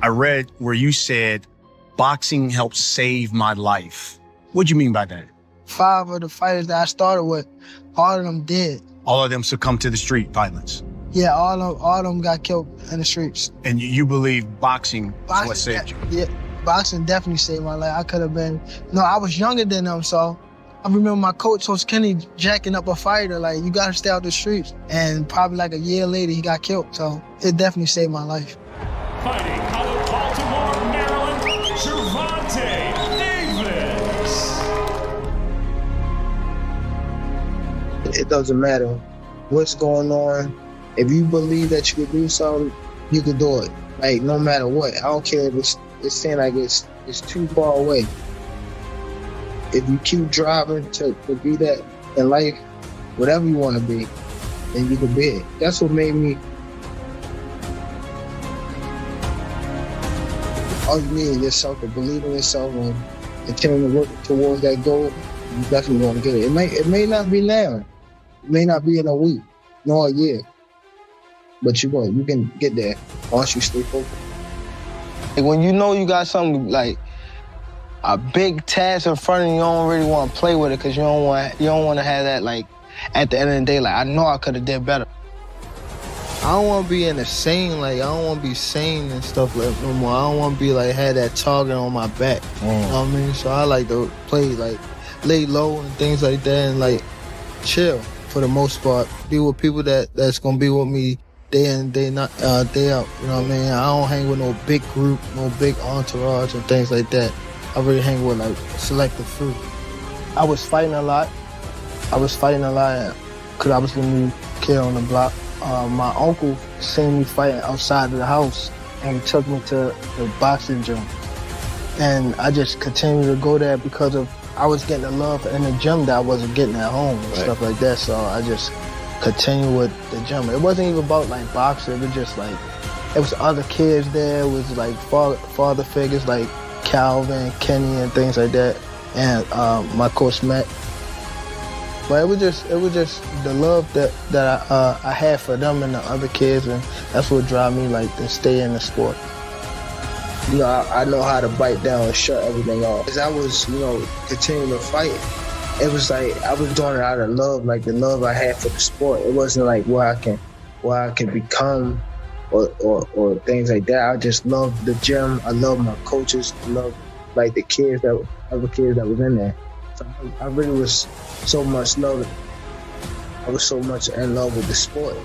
I read where you said, boxing helped save my life. What do you mean by that? 5 of the fighters that I started with, all of them did. All of them succumbed to the street violence? Yeah, all of them got killed in the streets. And you believe boxing is what saved you? Yeah, boxing definitely saved my life. I could have been, I was younger than them, so I remember my coach, Coach Kenny, jacking up a fighter, like, you gotta stay out the streets. And probably like a year later, he got killed. So it definitely saved my life. Fighting out of Baltimore, Maryland, Gervonta Davis. It doesn't matter what's going on. If you believe that you can do something, you can do it. Like, no matter what. I don't care if it's saying like it's too far away. If you keep driving to be that in life, whatever you want to be, then you can be it. That's what made me. All you need is yourself to believe in yourself and continue to work towards that goal. You definitely want to get it. It may not be now. It may not be in a week, nor a year. But you can get there once you stay focused. Like, when you know you got something like a big task in front of you, you don't really want to play with it because you don't want to have that, like, at the end of the day, like, I know I could have did better. I don't want to be in the same, like, I don't want to be sane and stuff like no more. I don't want to be like, have that target on my back. You know what I mean? So I like to play, like, lay low and things like that and, like, chill for the most part. Be with people that's going to be with me day in, day out, you know what I mean? I don't hang with no big group, no big entourage and things like that. I really hang with, like, selective few. I was fighting a lot. Because I was the new kid on the block. My uncle seen me fighting outside of the house and he took me to the boxing gym. And I just continued to go there because I was getting the love in the gym that I wasn't getting at home and stuff like that. So I just continued with the gym. It wasn't even about, like, boxing. It was just like, it was other kids there. It was like father figures like Calvin, Kenny, and things like that. And my coach Matt. But it was just the love that I had for them and the other kids, and that's what drive me, like, to stay in the sport. I know how to bite down and shut everything off. As I was, continuing to fight, it was like I was doing it out of love, like the love I had for the sport. It wasn't like where I can become or things like that. I just loved the gym. I loved my coaches. I loved, like, the other kids that was in there. So I really was so much love. I was so much in love with the sport.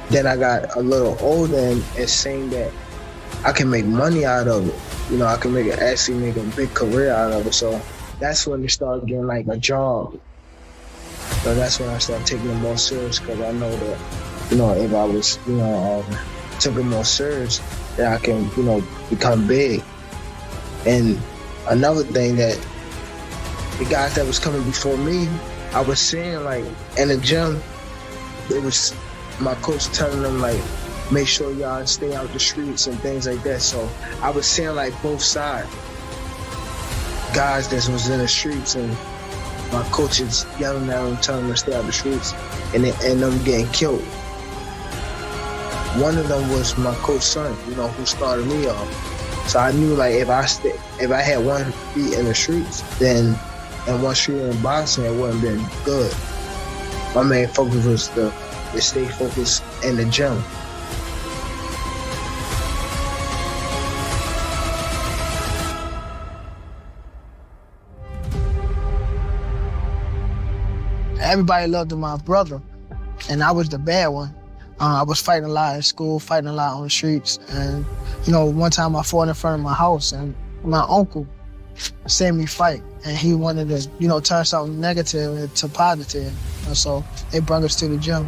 Then I got a little older and saying that I can make money out of it. I can actually make a big career out of it. So that's when it started getting like a job. So that's when I started taking it more serious because I know that, if I was, took it more serious, that I can, become big. And another thing that the guys that was coming before me, I was seeing, like, in the gym, it was my coach telling them, like, make sure y'all stay out the streets and things like that. So I was seeing, like, both sides. Guys that was in the streets and my coaches yelling at them, telling them to stay out the streets, and them getting killed. One of them was my coach's son, who started me off. So I knew, like, if I had 1 feet in the streets, then and 1 street in boxing, it wouldn't have been good. My main focus was to stay focused in the gym. Everybody loved my brother, and I was the bad one. I was fighting a lot at school, fighting a lot on the streets. And, one time I fought in front of my house, and my uncle seen me fight, and he wanted to, turn something negative into positive. And so they brought us to the gym.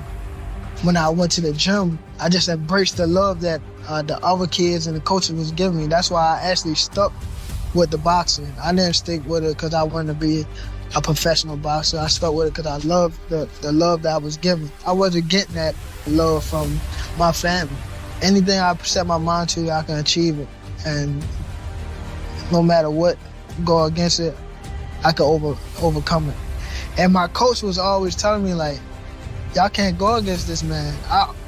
When I went to the gym, I just embraced the love that the other kids and the coaches was giving me. That's why I actually stuck with the boxing. I didn't stick with it because I wanted to be a professional boxer. I stuck with it because I loved the love that I was given. I wasn't getting that love from my family. Anything I set my mind to, I can achieve it. And no matter what go against it, I can overcome it. And my coach was always telling me, like, y'all can't go against this man.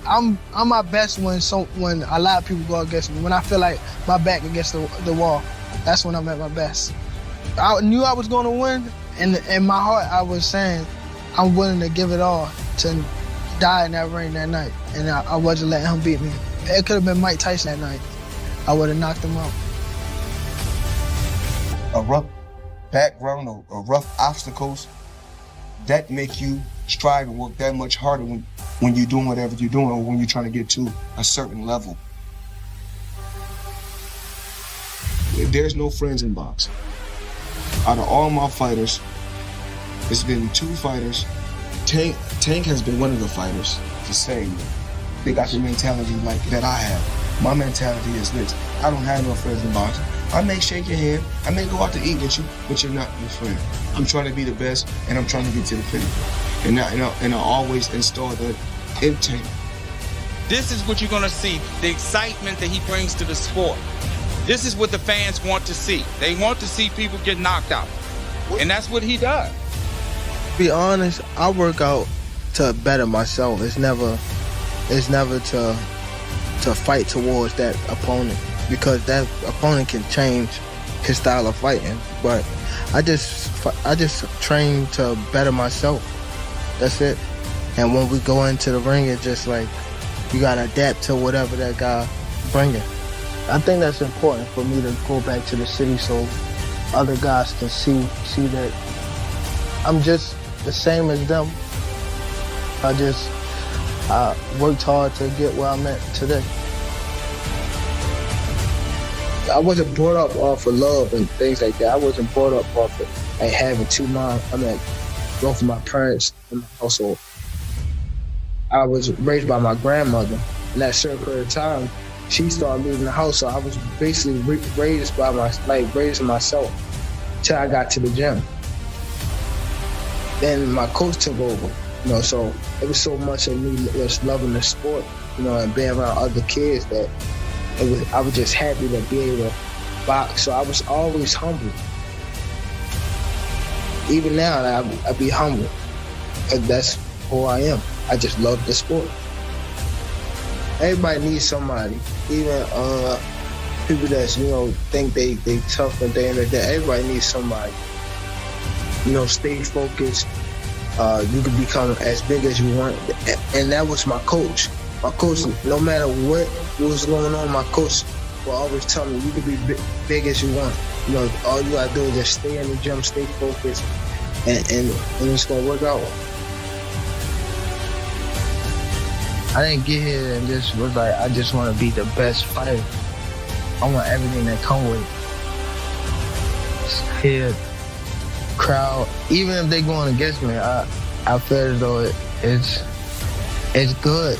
I'm my best when a lot of people go against me. When I feel like my back against the wall, that's when I'm at my best. I knew I was going to win, and in my heart I was saying I'm willing to give it all to die in that ring that night, and I wasn't letting him beat me. It could have been Mike Tyson that night. I would have knocked him out. A rough background or rough obstacles that make you strive and work that much harder when you're doing whatever you're doing or when you're trying to get to a certain level. There's no friends in boxing. Out of all my fighters, it's been 2 fighters. Tank has been one of the fighters to say they got the mentality like that I have. My mentality is this: I don't have no friends in boxing. I may shake your hand, I may go out to eat with you, but you're not my friend. I'm trying to be the best, and I'm trying to get to the pinnacle. And I always install that in Tank. This is what you're gonna see, the excitement that he brings to the sport. This is what the fans want to see. They want to see people get knocked out. And that's what he does. To be honest, I work out to better myself. It's never to fight towards that opponent, because that opponent can change his style of fighting. But I just train to better myself. That's it. And when we go into the ring, it's just like you gotta adapt to whatever that guy bringing. I think that's important for me to go back to the city so other guys can see that I'm just the same as them. I worked hard to get where I'm at today. I wasn't brought up off of love and things like that. I wasn't brought up off of like having 2 moms. Both of my parents in my household. I was raised by my grandmother. In that certain period of time, she started leaving the house, so I was basically raised myself till I got to the gym. Then my coach took over, so it was so much of me just loving the sport, and being around other kids that I was just happy to be able to box. So I was always humble. Even now, I be humble, because that's who I am. I just love the sport. Everybody needs somebody, even people that's think they tough at the end of the day. Everybody needs somebody. Stay focused. You can become as big as you want, and that was my coach. My coach, no matter what was going on, my coach will always tell me, you can be big as you want. All you gotta do is just stay in the gym, stay focused, and it's gonna work out. I didn't get here and just was like, I just want to be the best fighter. I want everything that comes with it. Here, crowd, even if they going against me, I feel as though it's good.